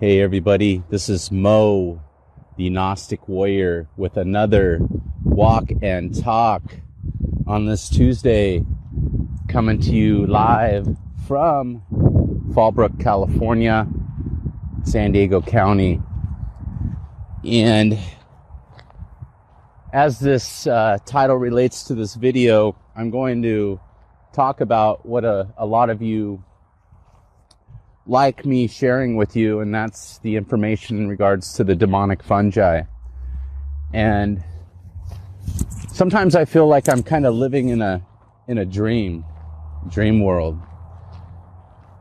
Hey everybody, this is Mo, the Gnostic warrior, with another walk and talk on this Tuesday, coming to you live from Fallbrook, California, San Diego County. And as this title relates to this video, I'm going to talk about what a lot of you like me sharing with you, and that's the information in regards to the demonic fungi. And sometimes I feel like I'm kind of living in a dream world.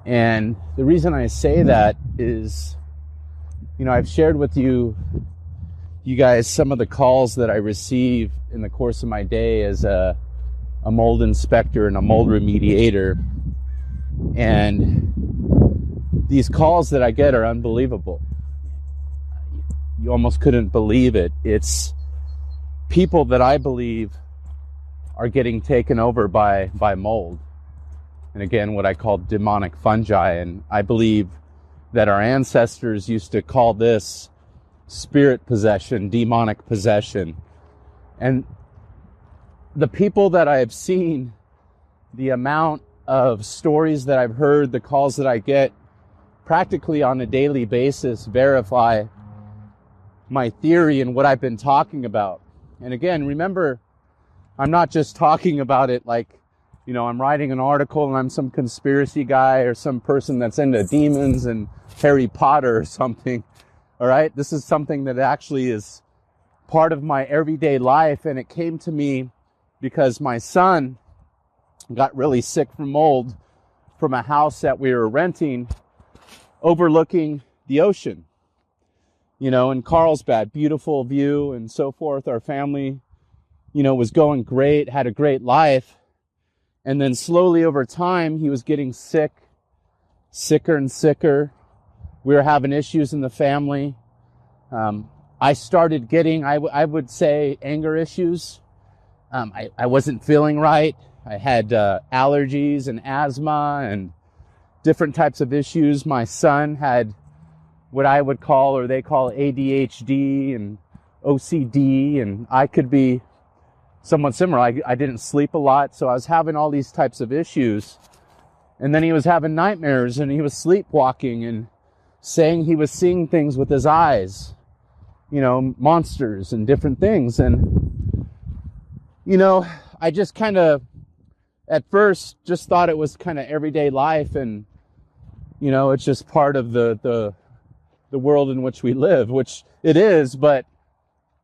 And the reason I say that is, I've shared with you guys some of the calls that I receive in the course of my day as a mold inspector and a mold remediator. And these calls that I get are unbelievable. You almost couldn't believe it. It's people that I believe are getting taken over by mold. And again, what I call demonic fungi. And I believe that our ancestors used to call this spirit possession, demonic possession. And the people that I have seen, the amount of stories that I've heard, the calls that I get, practically on a daily basis verify my theory and what I've been talking about. And again, remember, I'm not just talking about it like, I'm writing an article and I'm some conspiracy guy or some person that's into demons and Harry Potter or something. All right? This is something that actually is part of my everyday life, and it came to me because my son got really sick from mold from a house that we were renting overlooking the ocean, in Carlsbad, beautiful view and so forth. Our family, was going great, had a great life. And then slowly over time, he was getting sicker and sicker. We were having issues in the family. I started getting, I would say, anger issues. I wasn't feeling right. I had allergies and asthma and different types of issues. My son had what I would call, or they call, ADHD and OCD, and I could be somewhat similar. I didn't sleep a lot, so I was having all these types of issues. And then he was having nightmares, and he was sleepwalking and saying he was seeing things with his eyes, monsters and different things. And, I just kind of, at first, just thought it was kind of everyday life, and it's just part of the world in which we live, which it is, but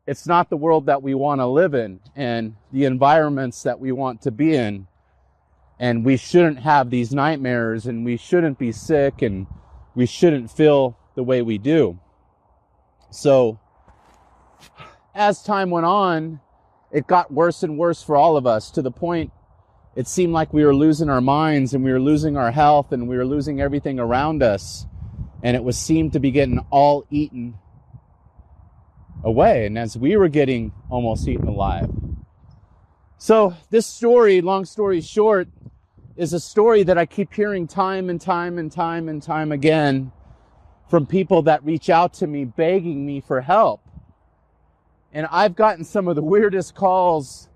it's not the world that we want to live in and the environments that we want to be in. And we shouldn't have these nightmares, and we shouldn't be sick, and we shouldn't feel the way we do. So as time went on, it got worse and worse for all of us, to the point it seemed like we were losing our minds, and we were losing our health, and we were losing everything around us. And it seemed to be getting all eaten away. And as we were getting almost eaten alive. So this story, long story short, is a story that I keep hearing time and time again from people that reach out to me begging me for help. And I've gotten some of the weirdest calls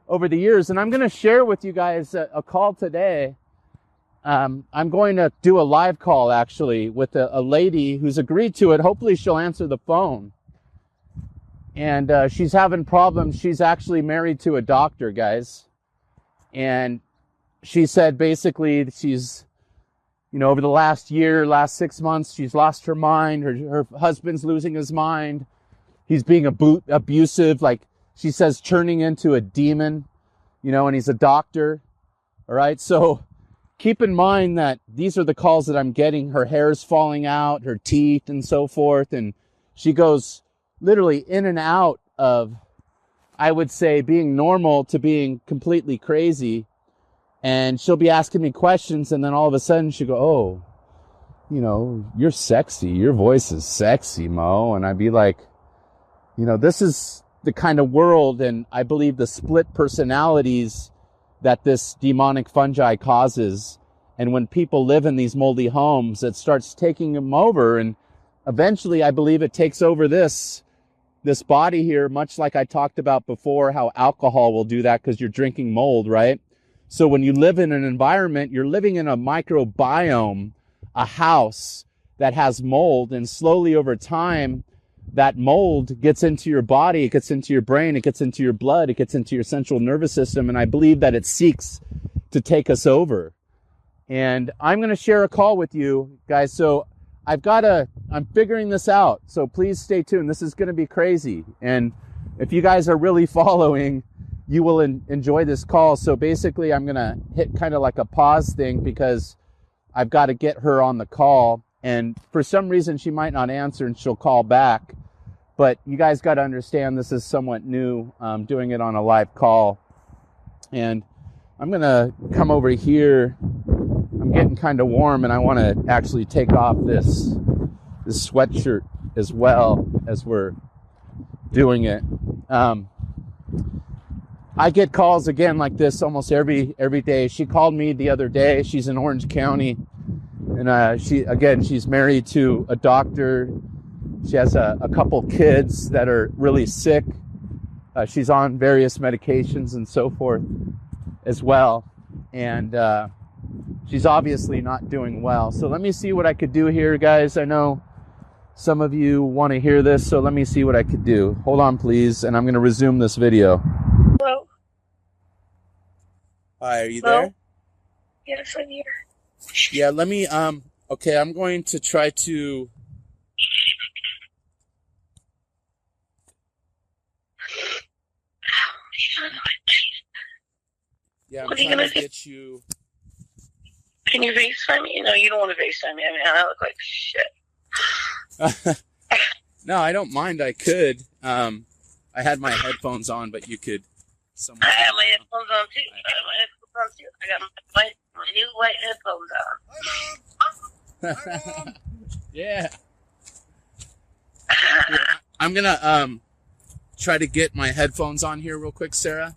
over the years, and I'm going to share with you guys a call today. I'm going to do a live call, actually, with a lady who's agreed to it. Hopefully she'll answer the phone. And she's having problems. She's actually married to a doctor, guys. And she said basically she's, over the last 6 months, she's lost her mind. Her husband's losing his mind. He's being abusive, like, she says, turning into a demon, and he's a doctor. All right. So keep in mind that these are the calls that I'm getting. Her hair's falling out, her teeth and so forth. And she goes literally in and out of, I would say, being normal to being completely crazy. And she'll be asking me questions. And then all of a sudden she'll go, oh, you're sexy. Your voice is sexy, Mo. And I'd be like, this is the kind of world, and I believe the split personalities that this demonic fungi causes. And when people live in these moldy homes, it starts taking them over. And eventually I believe it takes over this body here, much like I talked about before, how alcohol will do that because you're drinking mold, right? So when you live in an environment, you're living in a microbiome, a house that has mold, and slowly over time, that mold gets into your body, it gets into your brain, it gets into your blood, it gets into your central nervous system, and I believe that it seeks to take us over. And I'm going to share a call with you guys. So I'm figuring this out. So please stay tuned. This is going to be crazy. And if you guys are really following, you will enjoy this call. So basically I'm going to hit kind of like a pause thing because I've got to get her on the call. And for some reason she might not answer and she'll call back. But you guys got to understand this is somewhat new, doing it on a live call. And I'm going to come over here. I'm getting kind of warm and I want to actually take off this sweatshirt as well as we're doing it. I get calls again like this almost every day. She called me the other day. She's in Orange County, and she's married to a doctor. She has a couple kids that are really sick. She's on various medications and so forth as well, and she's obviously not doing well. So let me see what I could do here, guys. I know some of you want to hear this, so let me see what I could do. Hold on, please, and I'm going to resume this video. Hello? Hi, are you Hello? there? Yes, I'm here. Yeah, let me, okay, I'm going to try to... Yeah, I'm What are you trying gonna to do? get you... Can you FaceTime me? No, you don't want to FaceTime me. I mean, I look like shit. No, I don't mind. I could. I had my headphones on, but you could... I have my headphones on too. I got my new white headphones on. Hi, Mom. Yeah. I'm gonna try to get my headphones on here real quick, Sarah.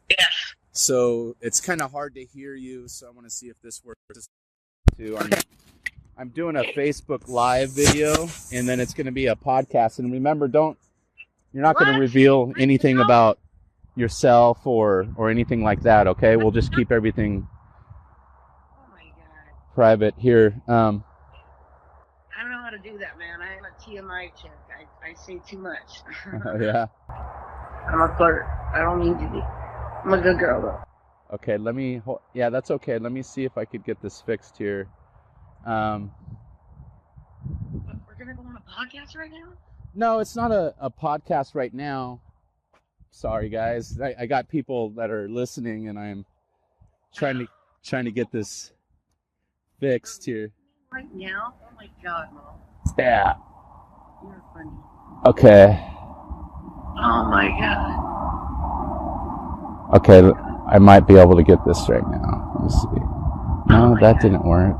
Yes. So it's kind of hard to hear you, so I want to see if this works too. I'm doing a Facebook Live video, and then it's going to be a podcast. And remember, you're not going to reveal anything about yourself or anything like that, okay? We'll just keep everything private here. I don't know how to do that, man. I am a TMI chick. I say too much. Yeah. I'm a flirt. I don't need to be. I'm a good girl, though. Okay, yeah, that's okay. Let me see if I could get this fixed here. We're going to go on a podcast right now? No, it's not a podcast right now. Sorry, guys. I got people that are listening, and I'm trying to get this fixed here. Right now? Oh my God, Mom. Yeah. You're funny. Okay. Oh my God. Okay, I might be able to get this right now. Let me see. No, that didn't work.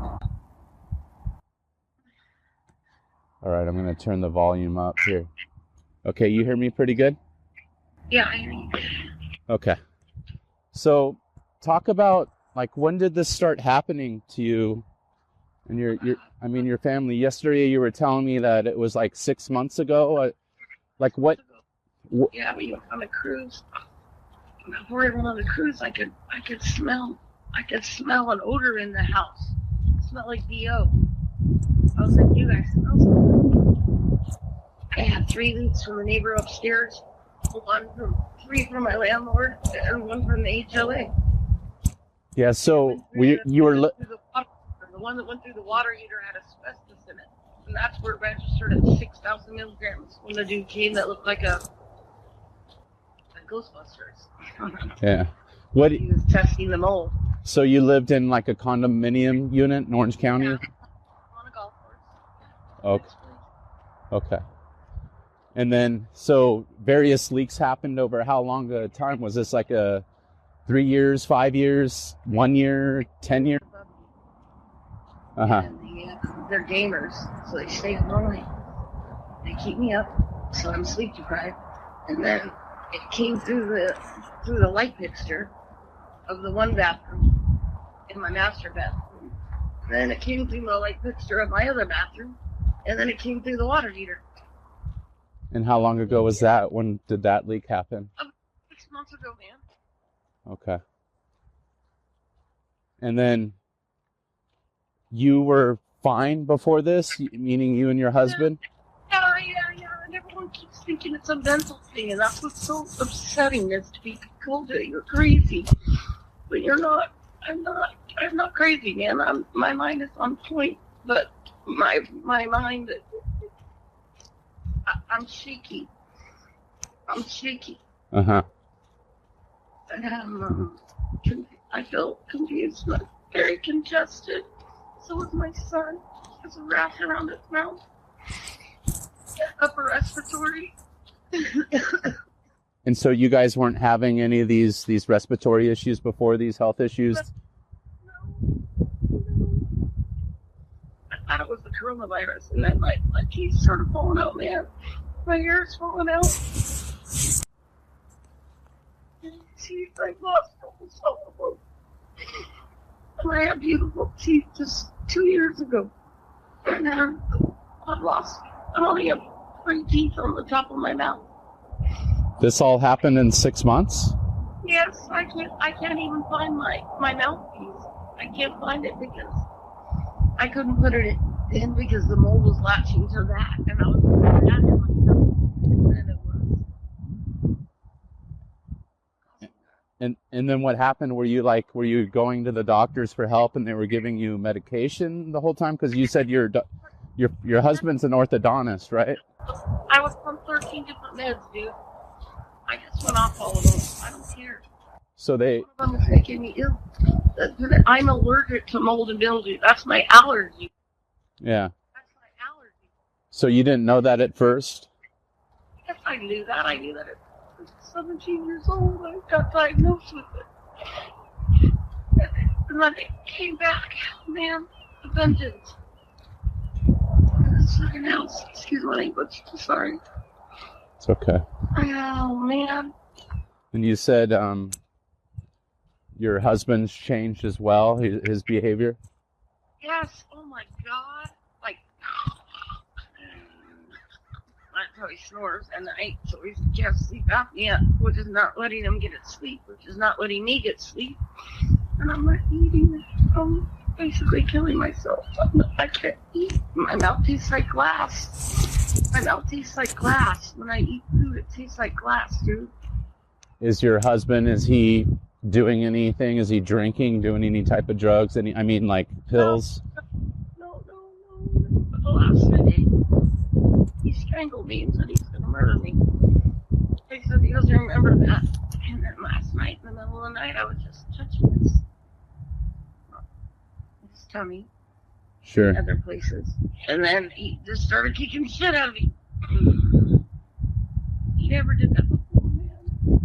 All right, I'm going to turn the volume up here. Okay, you hear me pretty good? Yeah, I hear you. Okay. So, talk about, like, when did this start happening to you and your family? Yesterday you were telling me that it was like 6 months ago. Like what? Yeah, we went on a cruise. Before I went on the cruise, I could smell an odor in the house. It smelled like BO. I was like, you guys smell something. I had 3 leaks from the neighbor upstairs, 3 from my landlord, and 1 from the HOA. Yeah, so you were... The one that went through the water heater had asbestos in it. And that's where it registered at 6,000 milligrams when the dude came that looked like a Ghostbusters. Yeah. He was testing the mold. So you lived in like a condominium unit in Orange County? Yeah. On a golf course. Okay. And then, so various leaks happened over how long a time? Was this like 3 years, 5 years, 1 year, 10 years? They're gamers, so they stay up all night. They keep me up, so I'm sleep deprived. And then it came through the light fixture of the one bathroom in my master bathroom. Then it came through the light fixture of my other bathroom, and then it came through the water heater. And how long ago was that? When did that leak happen? 6 months ago, man. Okay. And then you were fine before this, meaning you and your husband? Yeah. And everyone keeps thinking it's a mental thing, and that's what's so upsetting, is to be told that you're crazy. But you're not. I'm not crazy, man. My mind is on point, but my mind, I'm shaky. Uh-huh. And I feel confused, but very congested. So is my son. He has a rash around his mouth. Upper respiratory. And so you guys weren't having any of these respiratory issues before, these health issues? No. I thought it was the coronavirus, and then my teeth started falling out, man. My hair's falling out. Teeth, I lost almost all of them. And I had beautiful teeth just 2 years ago. And then I've lost. I only have 3 teeth on the top of my mouth. This all happened in 6 months? Yes, I can't even find my mouthpiece. I can't find it because I couldn't put it in because the mold was latching to that, and I was putting that in my mouth. And then it was. And then what happened? Were you going to the doctors for help, and they were giving you medication the whole time? Because you said your husband's an orthodontist, right? I was on 13 different meds, dude. I just went off all of them. I don't care. So they. One of them is making me ill. I'm allergic to mold and mildew. That's my allergy. Yeah. That's my allergy. So you didn't know that at first? Yes, I knew that. I knew that at 17 years old. I got diagnosed with it. And then it came back. Man, the vengeance. Fucking house. Excuse my language. Sorry. It's okay. Oh, man. And you said your husband's changed as well, his behavior? Yes. Oh, my God. Like, that's how he snores at night. So he has sleep apnea, which is not letting him get sleep, which is not letting me get sleep. And I'm not eating. I'm basically killing myself. I can't eat. My mouth tastes like glass. My mouth tastes like glass. When I eat food, it tastes like glass, dude. Is your husband, is he doing anything? Is he drinking, doing any type of drugs? Like pills? No. The last 3 days, he strangled me and said he was going to murder me. He said he doesn't remember that. And then last night, in the middle of the night, I was just touching his tummy. Sure. And other places. And then he just started kicking shit out of me. He never did that before, man.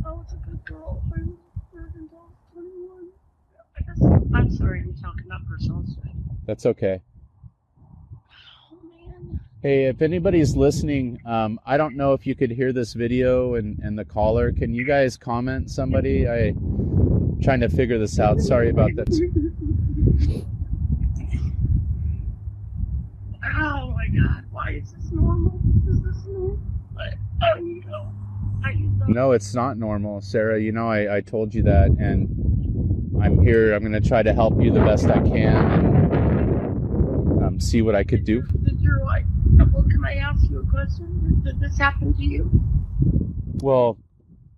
I was a good girl. I was virgin until I was 21. I'm sorry, I'm talking about personal stuff. That's okay. Oh, man. Hey, if anybody's listening, I don't know if you could hear this video and the caller. Can you guys comment somebody? I'm trying to figure this out. Sorry about that. Oh my God, why is this normal? Is this normal? I need help. No, it's not normal, Sarah. I told you that, and I'm here. I'm going to try to help you the best I can and see what I could do. Well, can I ask you a question? Did this happen to you? Well,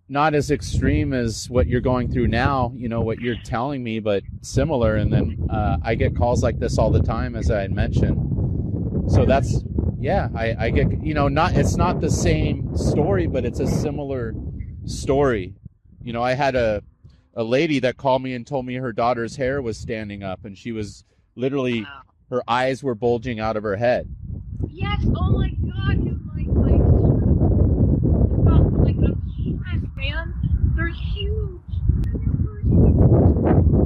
not as extreme as what you're going through now, what you're telling me, but similar. And then I get calls like this all the time, as I had mentioned. So that's, yeah, I get, it's not the same story, but it's a similar story. I had a lady that called me and told me her daughter's hair was standing up, and she was literally, her eyes were bulging out of her head. Yes, oh my God, you like a Shrek, man. They're huge.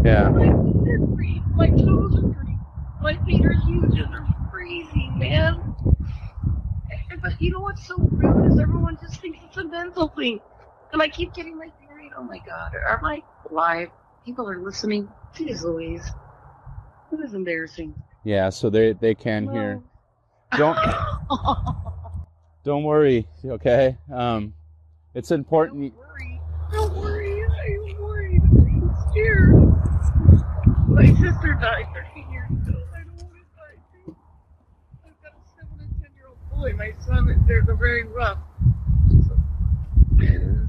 Yeah. My toes are green. My feet are huge and they're crazy, man. But you know what's so rude is everyone just thinks it's a mental thing. And I keep getting my period. Oh my God, am I live? People are listening. Jeez Louise. It is embarrassing. Yeah, so they can hear. Don't don't worry, okay? It's important. Don't worry. I'm worried. I'm scared. My sister died 13 years ago. I don't want to die too. I've got a 7 and 10-year-old boy. My son, they're very rough.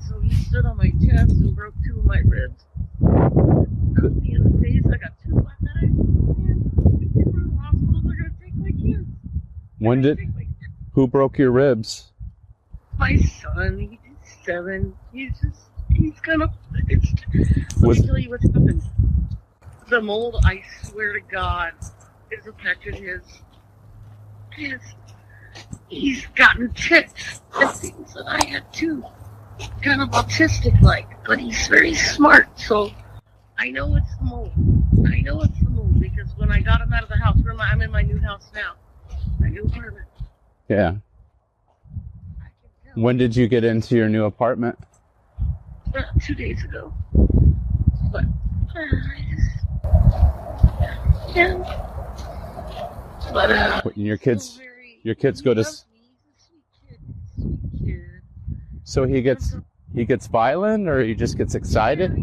So he stood on my chest and broke 2 of my ribs. Knocked me in the face. I got 2 black eyes. Man, if you go to the hospital, they're going to take my kids. Who broke your ribs? My son, he's 7. He's gonna. Let me tell you what's happened. The mold, I swear to God, has affected his. He's gotten tics and things that I had too. Kind of autistic like, but he's very smart, so I know it's the mold. I know it's the mold because when I got him out of the house, I'm in my new house now. My new apartment. Yeah. When did you get into your new apartment? 2 days ago. But your kids go to. He's a sweet kid. So he gets violent, or he just gets excited?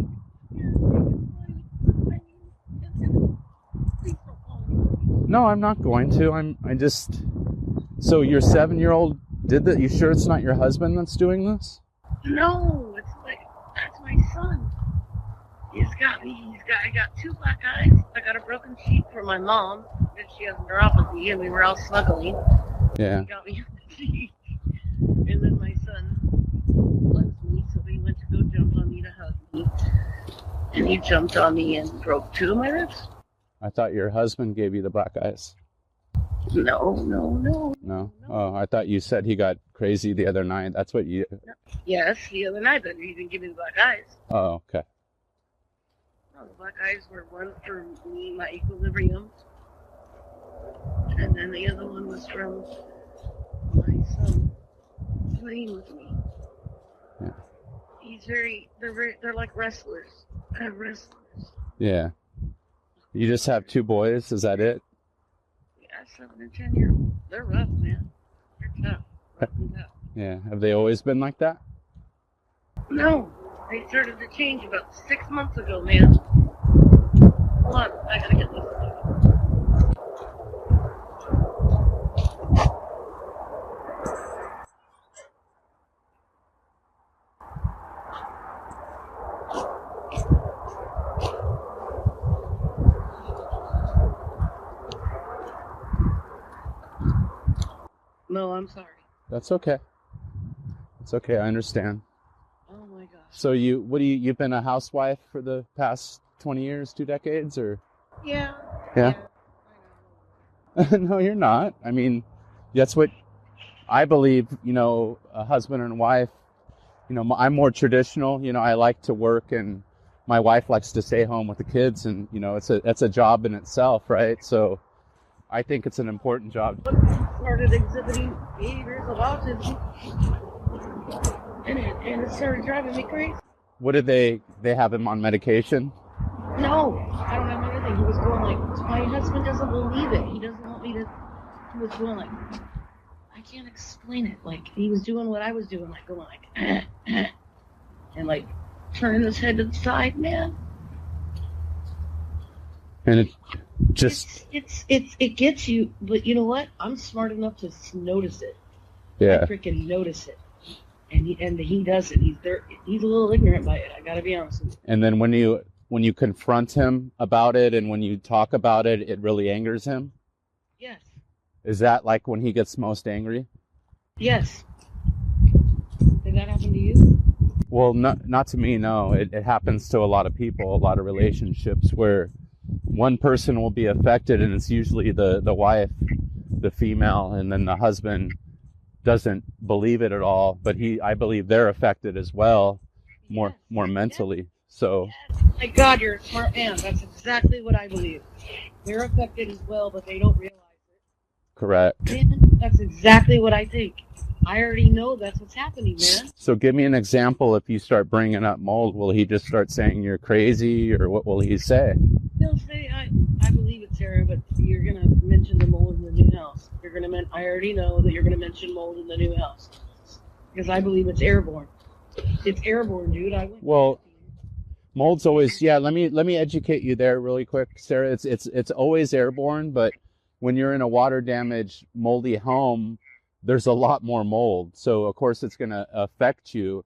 No, I'm not going to. So your 7-year-old did that? You sure it's not your husband that's doing this? No, that's my son. I got 2 black eyes. I got a broken sheet for my mom, and she has neuropathy, and we were all snuggling. Yeah. He got me a sheet. And then my son loves me, so he went to go jump on me to hug me. And he jumped on me and broke 2 of my ribs. I thought your husband gave you the black eyes. No. No? Oh, I thought you said he got crazy the other night. That's what you... Yes, the other night, but he didn't give me the black eyes. Oh, okay. No, the black eyes were one for me, my equilibrium. And then the other one was from my son playing with me. Yeah. They're like wrestlers. They're wrestlers. Yeah. You just have 2 boys, is that it? 7 and 10-year-old. They're rough, man. They're tough. Rough and tough. Yeah. Have they always been like that? No. They started to change about 6 months ago, man. Hold on. I gotta get this. No, I'm sorry. That's okay. It's okay. I understand. Oh my gosh. So you've been a housewife for the past 20 years, 2 decades, or? Yeah. Yeah. No, you're not. I mean, that's what I believe, a husband and wife, I'm more traditional, I like to work, and my wife likes to stay home with the kids, and, it's a job in itself, right? So I think it's an important job. Started exhibiting behaviors of autism, and it started driving me crazy. What did they have him on medication? No, I don't have anything. He was going like, my husband doesn't believe it. He doesn't want me to. He was going like, I can't explain it. Like he was doing what I was doing, like going like, and like turning his head to the side, man. And it just it gets you, but you know what? I'm smart enough to notice it. Yeah. I freaking notice it, and he doesn't. He's a little ignorant by it. I gotta be honest with you. And then when you confront him about it, and when you talk about it, it really angers him. Yes. Is that like when he gets most angry? Yes. Did that happen to you? Well, not to me. No, it happens to a lot of people, a lot of relationships where one person will be affected, and it's usually the wife, the female, and then the husband doesn't believe it at all, but I believe they're affected as well, more mentally. Yes. So my God, you're a smart man. That's exactly what I believe. They're affected as well, but they don't realize it. Correct. Man, that's exactly what I think. I already know that's what's happening, man. So give me an example. If you start bringing up mold, will he just start saying you're crazy, or what will he say? He'll say, I believe it, Sarah, but you're going to mention the mold in the new house. You're I already know that you're gonna mention mold in the new house because I believe it's airborne. It's airborne, dude. Well, mold's always, yeah, let me educate you there really quick, Sarah. It's always airborne, but when you're in a water damaged, moldy home, there's a lot more mold. So of course it's going to affect you.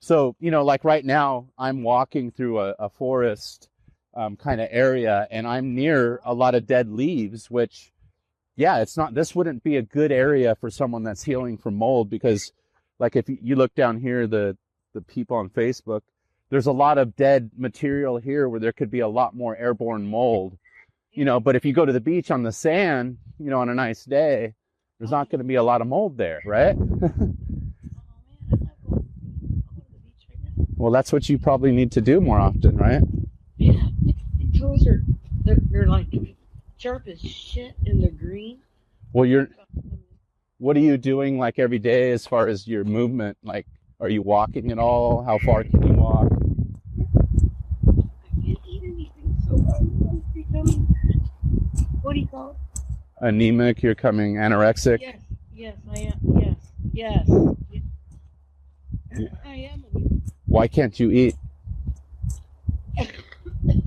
So, like right now, I'm walking through a forest kind of area, and I'm near a lot of dead leaves, which, yeah, this wouldn't be a good area for someone that's healing from mold, because like if you look down here, the people on Facebook, there's a lot of dead material here where there could be a lot more airborne mold, but if you go to the beach on the sand, on a nice day, there's not going to be a lot of mold there, right? Well, that's what you probably need to do more often, right? Yeah, those they're like sharp as shit and they're green. Well, what are you doing like every day as far as your movement? Like, are you walking at all? How far can you walk? I can't eat anything, so I'm becoming, what do you call it? Anemic, you're coming anorexic? Yes, I am. Yes. I am anemic. Why can't you eat? I am anemic.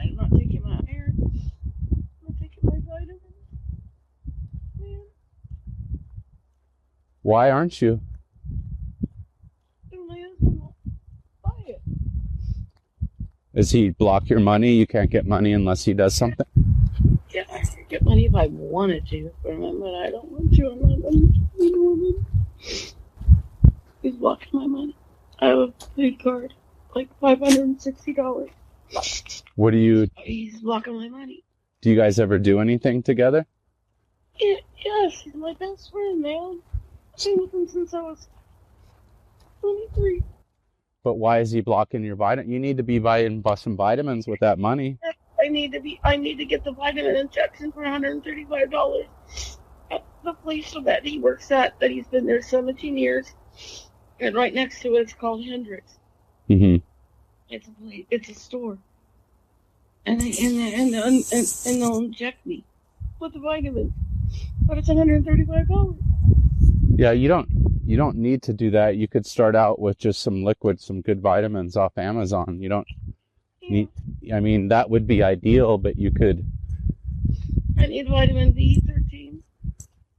I'm not taking my iron. I'm not taking my vitamins. Man. Why aren't you? My husband won't buy it. Does he block your money? You can't get money unless he does something? Yeah, I could get money if I wanted to, but I don't want to. I'm not a woman. He's blocking my money. I have a food card, like $560. What do you... He's blocking my money. Do you guys ever do anything together? Yes, he's my best friend, man. I've been with him since I was 23. But why is he blocking your vitamin? You need to be buying some vitamins with that money. I need to get the vitamin injection for $135 at the place that he works at, that he's been there 17 years. And right next to it, it's called Hendrix. Mm-hmm. It's a store. And they'll inject me with the vitamins. But it's $135. Yeah, you don't need to do that. You could start out with just some good vitamins off Amazon. You don't need, that would be ideal, but you could... I need vitamin B13.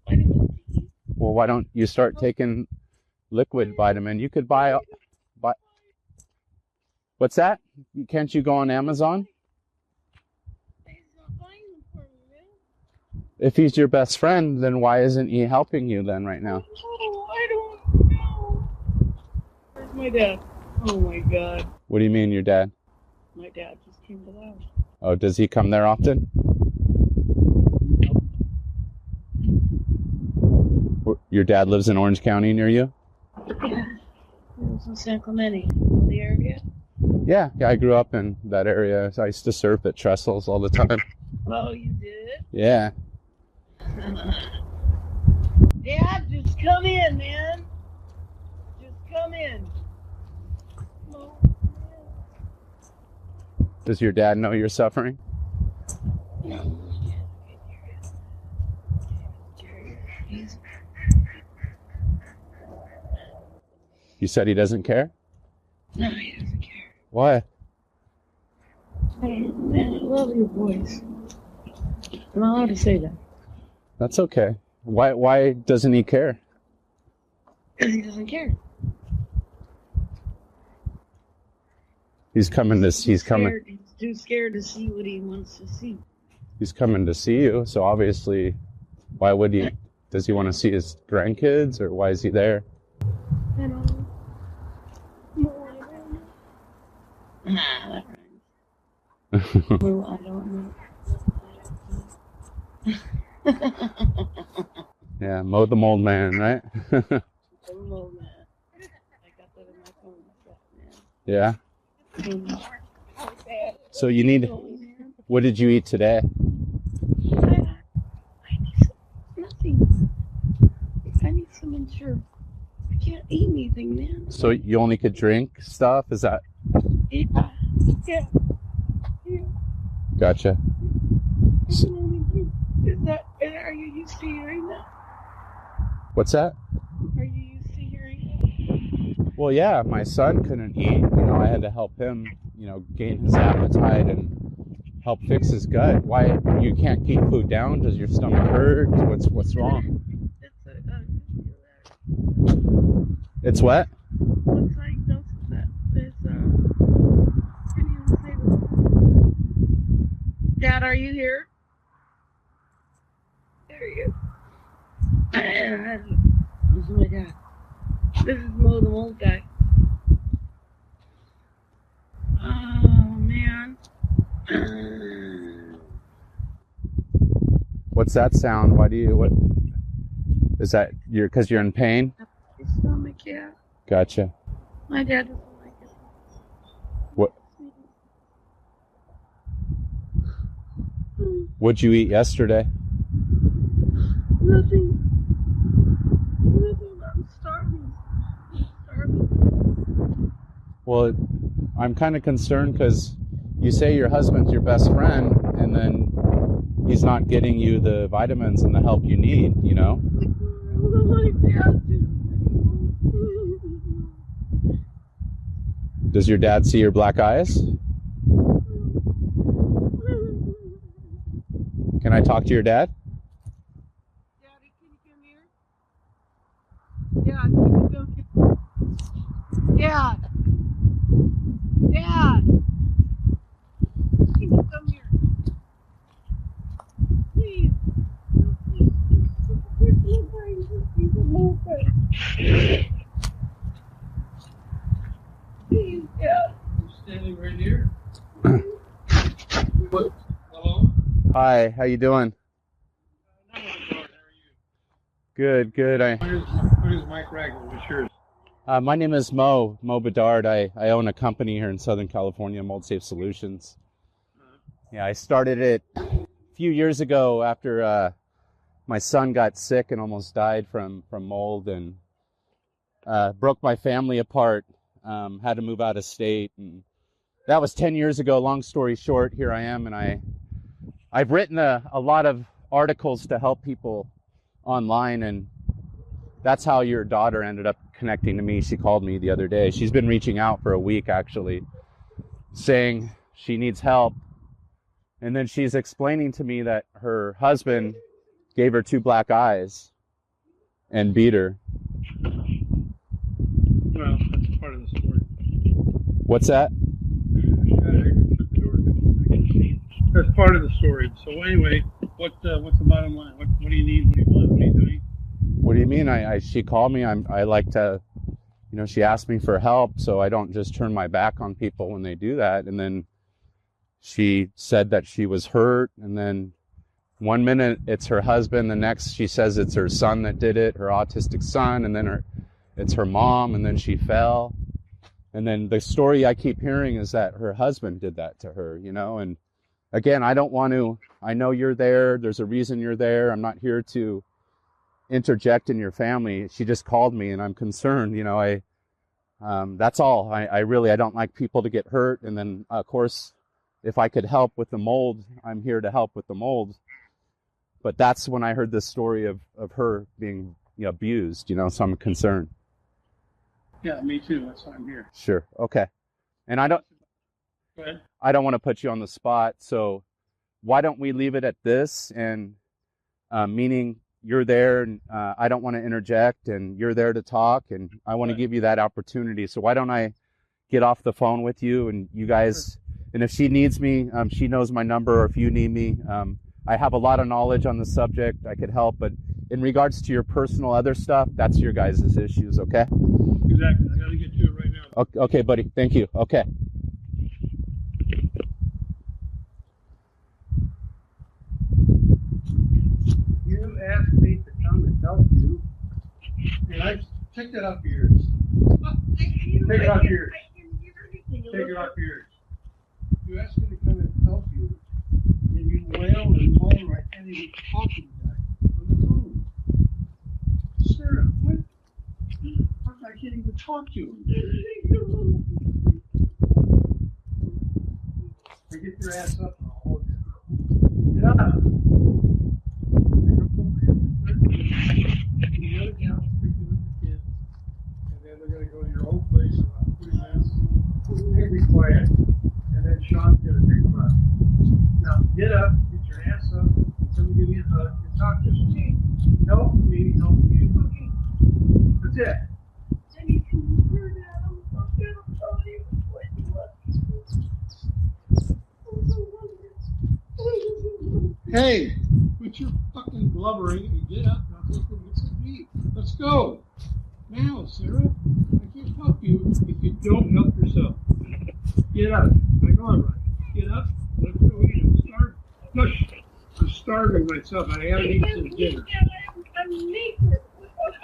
Vitamin D. Well, why don't you start taking liquid vitamin? You could buy... What's that? Can't you go on Amazon? He's not buying them for me, man. If he's your best friend, then why isn't he helping you then right now? Oh, I don't know. Where's my dad? Oh my God. What do you mean, your dad? My dad just came to the house. Oh, does he come there often? Nope. Your dad lives in Orange County near you? Yeah. He lives in San Clemente, the area. Yeah, I grew up in that area. I used to surf at Trestles all the time. Oh, you did? Yeah. Dad, just come in, man. Just come in. Oh, Does your dad know you're suffering? no. You said he doesn't care? No, he doesn't care. Why? Man, I love your voice. I'm not allowed to say that. That's okay. Why doesn't he care? Because he doesn't care. He's coming. He's too scared to see what he wants to see. He's coming to see you, so obviously, why would he? Does he want to see his grandkids, or why is he there? I don't know. Nah, that rhymes. Well, I don't know. Yeah, mow the mold man, right? The mold man. I got that in my phone. Yeah. Man. So you need... What did you eat today? I need nothing. I need some insurance. I can't eat anything, man. So you only could drink stuff? Is that... Yeah. Gotcha. Are you used to hearing that? What's that? Are you used to hearing that? Well, yeah, my son couldn't eat. I had to help him, gain his appetite and help fix his gut. Why you can't keep food down? Does your stomach hurt? What's wrong? It's what? What's diagnosis that? Dad, are you here? There he is. This is my dad. This is Mo, the old guy. Oh, man. What's that sound? What is that? Because you're in pain? His stomach, yeah. Gotcha. My dad doesn't like it. What? What'd you eat yesterday? Nothing. I'm starving. Well, I'm kind of concerned because you say your husband's your best friend, and then he's not getting you the vitamins and the help you need, Does your dad see your black eyes? Can I talk to your dad? Daddy, can you come here? Dad, can you come here? Dad! Dad! Can you come here? Please! Please, Dad. I'm standing right here. What? Hello? Hi, how you doing? How are you? Good. My name is Mike Ragland. What's yours? My name is Mo Bedard. I own a company here in Southern California, Mold Safe Solutions. Yeah, I started it a few years ago after my son got sick and almost died from mold, and broke my family apart. Had to move out of state, and that was 10 years ago. Long story short, here I am, and I've written a lot of articles to help people online, and that's how your daughter ended up connecting to me. She called me the other day. She's been reaching out for a week, actually, saying she needs help. And then she's explaining to me that her husband gave her 2 black eyes and beat her. Well, that's part of the story. What's that? That's part of the story. So anyway, what's the bottom line? What do you need? What do you want? What are you doing? What do you mean? She called me. I like to, she asked me for help, so I don't just turn my back on people when they do that. And then she said that she was hurt, and then one minute it's her husband, the next she says it's her son that did it, her autistic son, and then it's her mom, and then she fell. And then the story I keep hearing is that her husband did that to her, and again, I don't want to, I know you're there. There's a reason you're there. I'm not here to interject in your family. She just called me, and I'm concerned. That's all. I don't like people to get hurt. And then, of course, if I could help with the mold, I'm here to help with the mold. But that's when I heard this story of her being abused, so I'm concerned. Yeah, me too. That's why I'm here. Sure. Okay. And Go ahead. I don't want to put you on the spot, so why don't we leave it at this? And meaning you're there, and I don't want to interject, and you're there to talk, and I want to give you that opportunity. So why don't I get off the phone with you, and you guys, and if she needs me, she knows my number, or if you need me, I have a lot of knowledge on the subject. I could help, but in regards to your personal other stuff, that's your guys' issues, okay? Exactly. I got to get to it right now. Okay, buddy. Thank you. Okay. You asked me to come and help you, and I take that off your ears. Take it off your ears. Take it off your ears. You asked me to come and help you, and you wail and moan like I can't even talk to you guys on the phone. Sarah, what? I can't even talk to you. Now get your ass up and I'll hold you. Get up. you talk to me. Help me help you. That's it. Jenny, can you hear that? I'm gonna tell you what you want. Hey, quit your fucking blubbering and get up. Now let's go get some meat. Let's go. Now, Sarah. I can't help you if you don't help yourself. Get up. I know I'm right. Get up. Let's go eat. I'm starving. Look, I'm starving myself. I haven't eaten since dinner. I'm naked.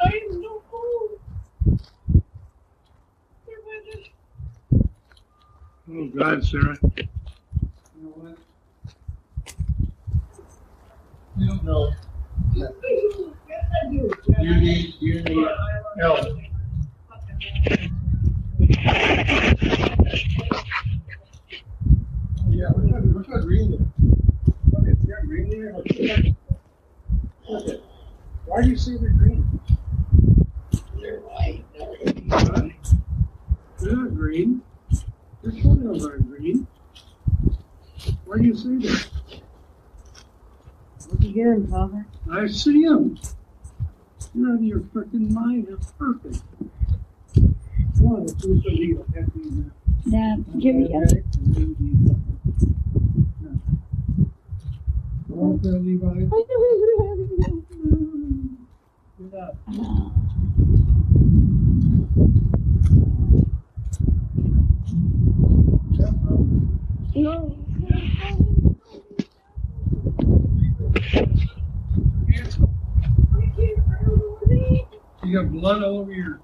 I have no food. Oh, God, Sarah. You know what? You don't know. Yes, I do. You need help. Yeah, what's that green there? What is that green there? What's it? Why do you say they're green? They're white. Huh? They're not green. Your toenails aren't green. Why do you say that? Look again, Father. I see them. You're out of your freaking mind. They're perfect. Come on, let's do some deal. Dad, give me a... Come on, Levi. Get up. No. You got blood all over your.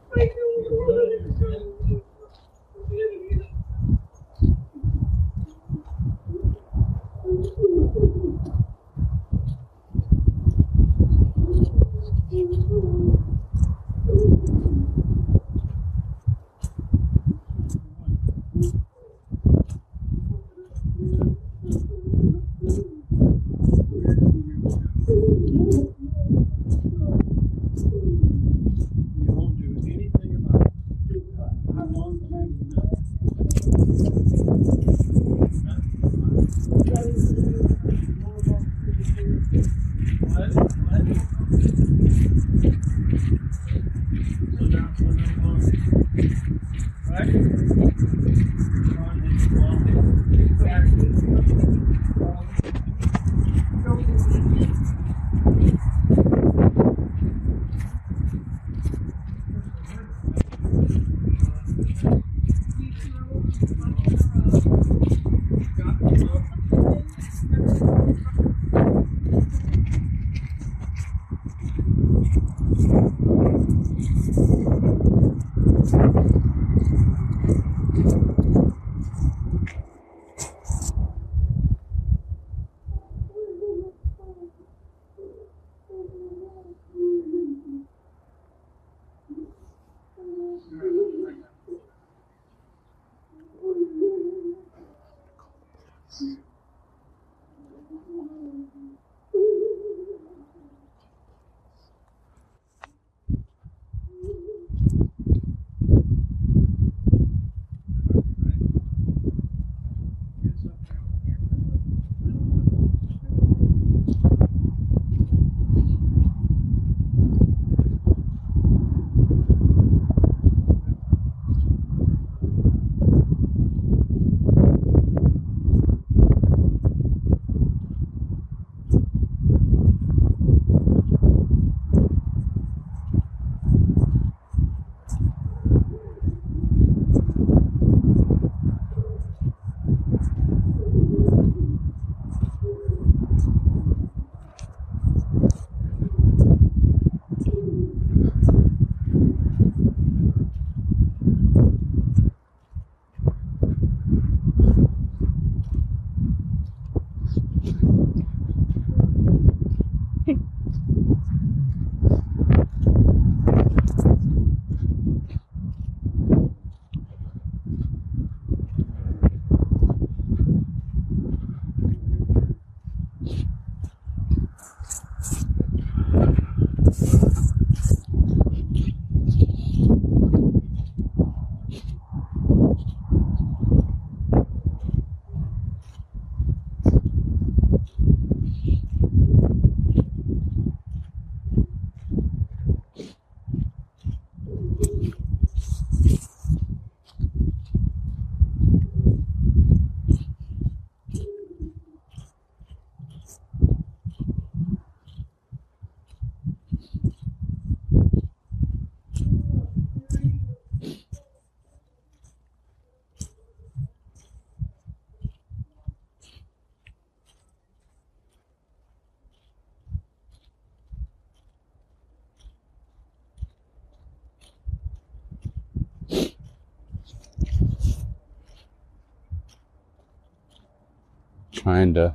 trying to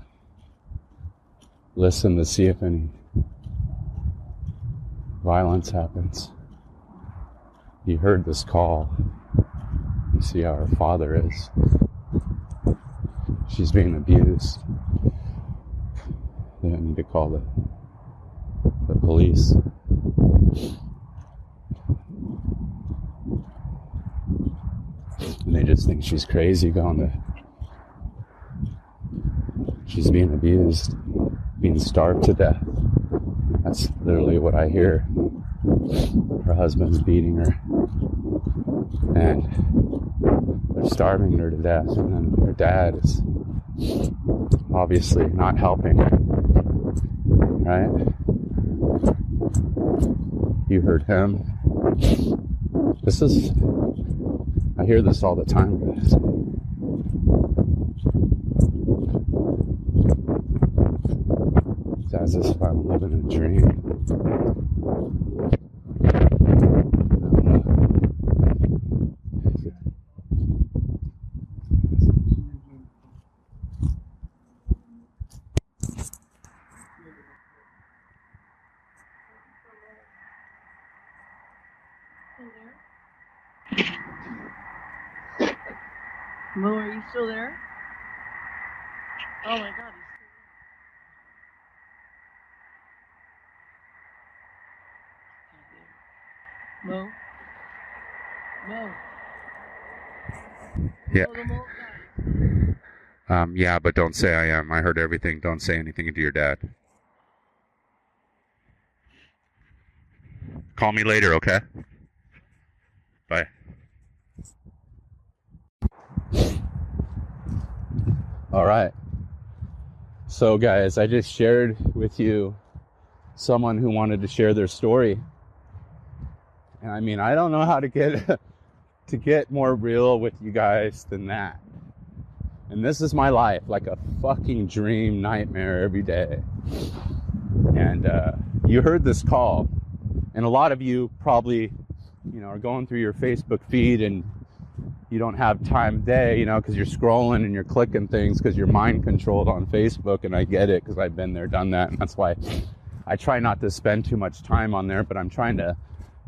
listen to see if any violence happens. He heard this call. You see how her father is. She's being abused. They need to call the police. And they just think she's crazy she's being abused, being starved to death. That's literally what I hear. Her husband's beating her. And they're starving her to death. And then her dad is obviously not helping her. Right? You heard him. I hear this all the time, guys. It's as if I'm living a dream. Mo, are you still there? Oh my God, he's still there. Mo. Yeah. Oh, the Mo guy. Yeah, but don't say I am. I heard everything. Don't say anything to your dad. Call me later, okay? Bye. All right. So, guys, I just shared with you someone who wanted to share their story. And I mean, I don't know how to get more real with you guys than that. And this is my life, like a fucking dream nightmare every day. And you heard this call, and a lot of you probably, are going through your Facebook feed and you don't have time of day, because you're scrolling and you're clicking things because you're mind controlled on Facebook. And I get it, because I've been there, done that. And that's why I try not to spend too much time on there, but I'm trying to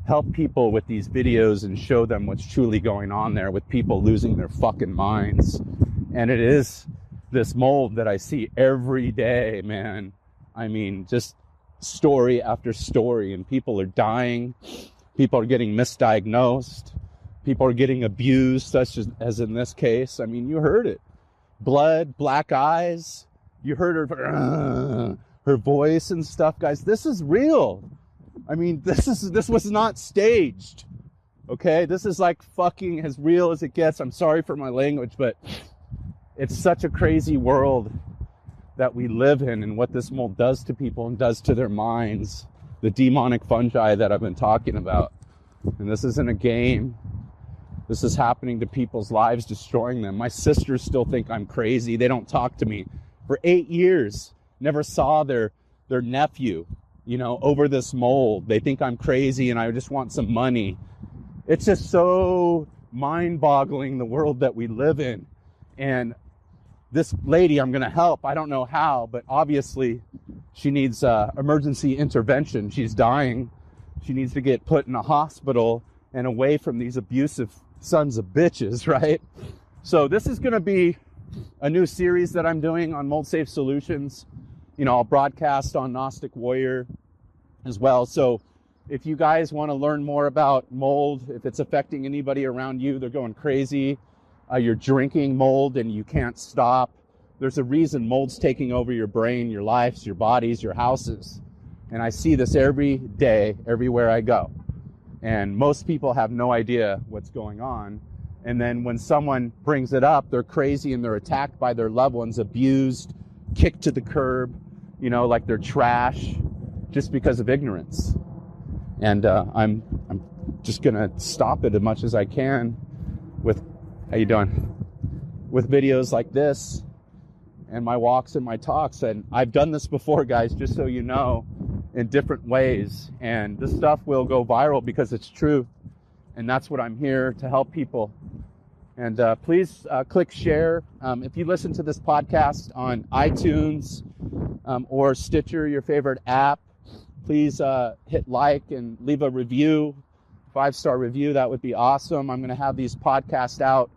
help people with these videos and show them what's truly going on there with people losing their fucking minds. And it is this mold that I see every day, man. I mean, just story after story, and people are dying. People are getting misdiagnosed. People are getting abused, such as in this case. I mean, you heard it. Blood, black eyes. You heard her voice and stuff, guys. This is real. I mean, this was not staged. Okay? This is like fucking as real as it gets. I'm sorry for my language, but it's such a crazy world that we live in, and what this mold does to people and does to their minds. The demonic fungi that I've been talking about. And this isn't a game. This is happening to people's lives, destroying them. My sisters still think I'm crazy. They don't talk to me. For 8 years, never saw their nephew, over this mold. They think I'm crazy and I just want some money. It's just so mind-boggling, the world that we live in. And this lady I'm going to help. I don't know how, but obviously she needs emergency intervention. She's dying. She needs to get put in a hospital and away from these abusive sons of bitches, right? So this is going to be a new series that I'm doing on Mold Safe Solutions. I'll broadcast on Gnostic Warrior as well. So if you guys want to learn more about mold, if it's affecting anybody around you, they're going crazy, you're drinking mold and you can't stop. There's a reason mold's taking over your brain, your lives, your bodies, your houses. And I see this every day, everywhere I go. And most people have no idea what's going on. And then when someone brings it up, they're crazy and they're attacked by their loved ones, abused, kicked to the curb, like they're trash, just because of ignorance. And I'm just gonna stop it as much as I can with, how you doing? With videos like this and my walks and my talks. And I've done this before, guys, just so you know, in different ways. And this stuff will go viral because it's true. And that's what I'm here to help people. And please click share. If you listen to this podcast on iTunes or Stitcher, your favorite app, please hit like and leave a review, 5-star review. That would be awesome. I'm going to have these podcasts out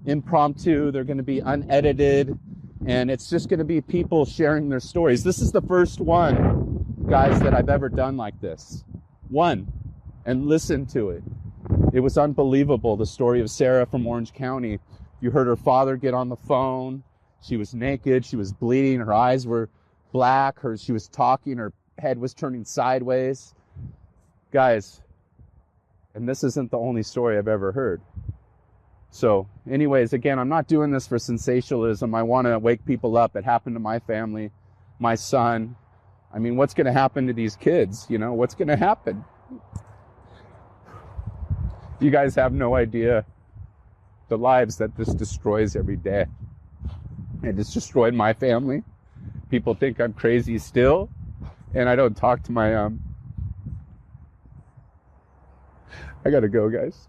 impromptu. They're going to be unedited, and it's just going to be people sharing their stories. This is the first one, guys, that I've ever done like this. One. And listen to it. It was unbelievable, the story of Sarah from Orange County. You heard her father get on the phone. She was naked. She was bleeding. Her eyes were black. She was talking. Her head was turning sideways. Guys, and this isn't the only story I've ever heard. So anyways, again, I'm not doing this for sensationalism. I want to wake people up. It happened to my family, my son. I mean, what's going to happen to these kids? You know, what's going to happen? You guys have no idea the lives that this destroys every day. And it's destroyed my family. People think I'm crazy still. And I don't talk to my, I gotta go, guys.